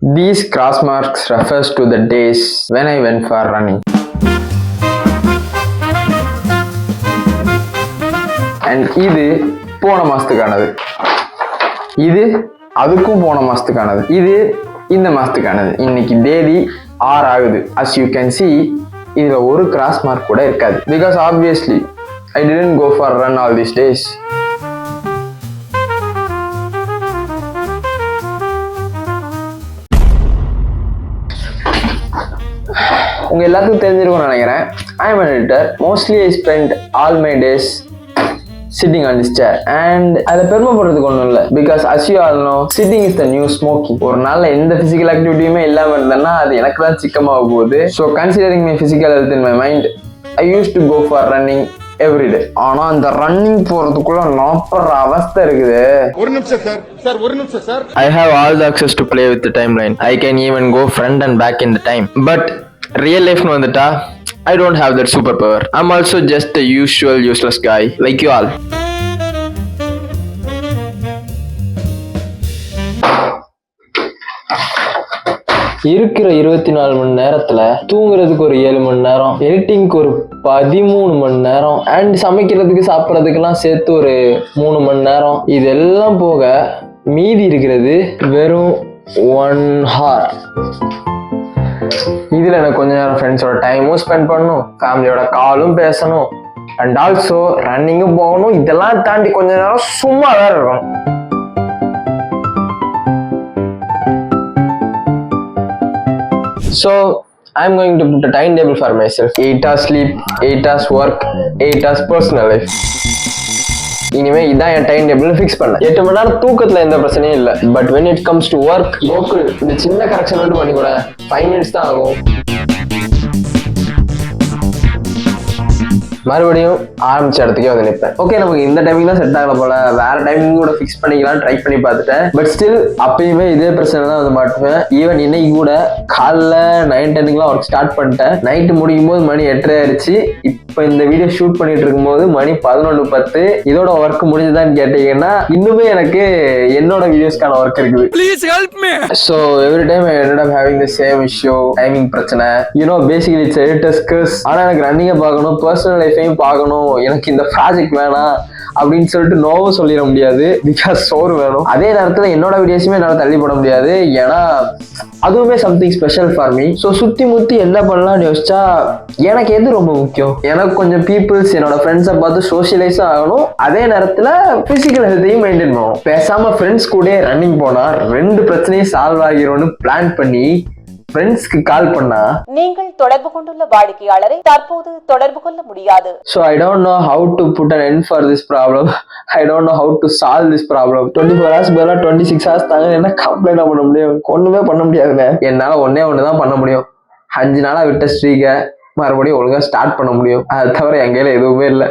These cross marks refers to the days when I went for running. And இது போன மாசத்துக்கானது, இது அதுக்கும் போன மாசத்துக்கானது, இது இந்த மாசத்துக்கானது. இன்னைக்கு தேதி 6 ஆகுது. As you can see, இதுல ஒரு கிராஸ் மார்க் கூட இருக்காது. Because obviously I didn't go for a run all these days. உங்க எல்லாத்துக்கும் தெரிஞ்சிருக்கும்னு நினைக்கிறேன். I am an editor. Mostly I spend all my days sitting on this chair. And அதில் பெருமைப்படுறதுக்கு ஒன்றும் இல்லை. Because as you all know, sitting is the new smoking. ஒரு நாளில் எந்த ஃபிசிக்கல் ஆக்டிவிட்டியுமே இல்லாமல் இருந்தேன்னா அது எனக்கு தான் சிக்கமாக போகுது. So considering my physical health in my mind, I used to go for running every day. ஆனா அந்த ரன்னிங் போறதுக்குள்ள நாப்பற அவஸ்தை இருக்குது. ஒரு நிமிஷம் sir. I have all the access to play with the timeline. I can even go front and back in the time. But real life னு வந்துட்டா I don't have that superpower. I'm also just a usual useless guy like you all. இருக்கிற 24 மணி நேரத்துல தூங்குறதுக்கு ஒரு 7 மணி நேரம், எடிட்டிங்க்கு ஒரு 13 மணி நேரம், and சமைக்கிறதுக்கு சாப்பிட்றதுக்கெல்லாம் சேர்த்து ஒரு 3 மணி நேரம். இதெல்லாம் போக மீதி இருக்கிறது வெறும் 1 hour. இதுல எனக்கு கொஞ்ச நேரம் ஃப்ரெண்ட்ஸோட டைமும் ஸ்பெண்ட் பண்ணணும், ஃபேமிலியோட காலும் பேசணும், அண்ட் ஆல்சோ ரன்னிங்கும் போகணும். இதெல்லாம் தாண்டி கொஞ்ச நேரம் சும்மா வேற இருக்கணும். So I'm going to put a timetable for myself. 8 hours sleep, 8 hours work, 8 hours personal life. இனிமே இதான் என் டைம் டேபிள் ஃபிக்ஸ் பண்ணேன். 8 மணி நேரம் தூக்கத்துல எந்த பிரச்சனையும் இல்லை. But when it comes to work, இந்த சின்ன கரெக்ஷன் மட்டும் பண்ணி கூட 5 minutes தான் ஆகும். மறுபடியும் ஆரம்பிச்ச இடத்துக்கே வந்து நிற்பேன். ஓகே, நமக்கு இந்த டைமிங் தான் செட் ஆகல போல, வேற டைமிங் கூட ஃபிக்ஸ் பண்ணிக்கலாம் ட்ரை பண்ணி பார்த்துட்டேன். பட் ஸ்டில் அப்பயுமே இதே பிரச்சனை தான் வந்து மாட்டுவேன். ஈவன் இன்னைக்கு கூட காலைல 9-10 ஒர்க் ஸ்டார்ட் பண்ணிட்டேன். நைட்டு முடிக்கும் போது மணி 8:30 ஆயிடுச்சு. இப்போ இந்த வீடியோ ஷூட் பண்ணிட்டு இருக்கும்போது மணி 11:10. இதோட ஒர்க் முடிஞ்சுதான்னு கேட்டீங்கன்னா இன்னுமே எனக்கு என்னோட வீடியோஸ்க்கான ஒர்க் இருக்குது. Please help me. So every time I ended up having the same issue, timing பிரச்சனை. You know, basically it's editor's curse. ஆனா எனக்கு ரன்னிங்கை பார்க்கணும், பர்சனல் லைஃபையும் பார்க்கணும், எனக்கு இந்த ப்ராஜெக்ட் வேணாம் அப்படின்னு சொல்லிட்டு நோவும் சொல்லிட முடியாது. பிகாஸ் சோறு வேணும். அதே நேரத்தில் என்னோட வீடியோஸுமே என்னால் தள்ளி போட முடியாது, ஏன்னா அதுவுமே something special for me. So சுற்றி முற்றி என்ன பண்ணலாம்னு யோசிச்சா எனக்கு எது ரொம்ப முக்கியம், எனக்கு கொஞ்சம் பீப்புள்ஸ் என்னோட ஃப்ரெண்ட்ஸை பார்த்து சோஷியலைஸும் ஆகணும், அதே நேரத்தில் ஃபிசிக்கல் ஹெல்த்தையும் மெயின்டைன் பண்ணணும். பேசாமல் ஃப்ரெண்ட்ஸ் கூட ரன்னிங் போனால் 2 பிரச்சனையும் சால்வ் ஆகிரும்னு பிளான் பண்ணி ஃப்ரெண்ட்ஸ்க்கு கால் பண்ணா நீங்கள் தொடர்பு கொண்டுள்ள வாடிக்கையாளரை தற்போது தொடர்பு கொள்ள முடியாது. So I don't know how to put an end for this problem. I don't know how to solve this problem. 24 hours பதிலா 26 hours தாங்க என்ன கம்ப்ளைண்ட் பண்ண முடியும்? ஒண்ணுமே பண்ண முடியாதுங்க. என்னால ஒண்ணே தான் பண்ண முடியும். 5 நாளா விட்ட ஸ்ட்ரீக்கை மறுபடியும் ஒழுங்கா ஸ்டார்ட் பண்ண முடியும். அது தவிர என் கையில எதுவுமே இல்லை.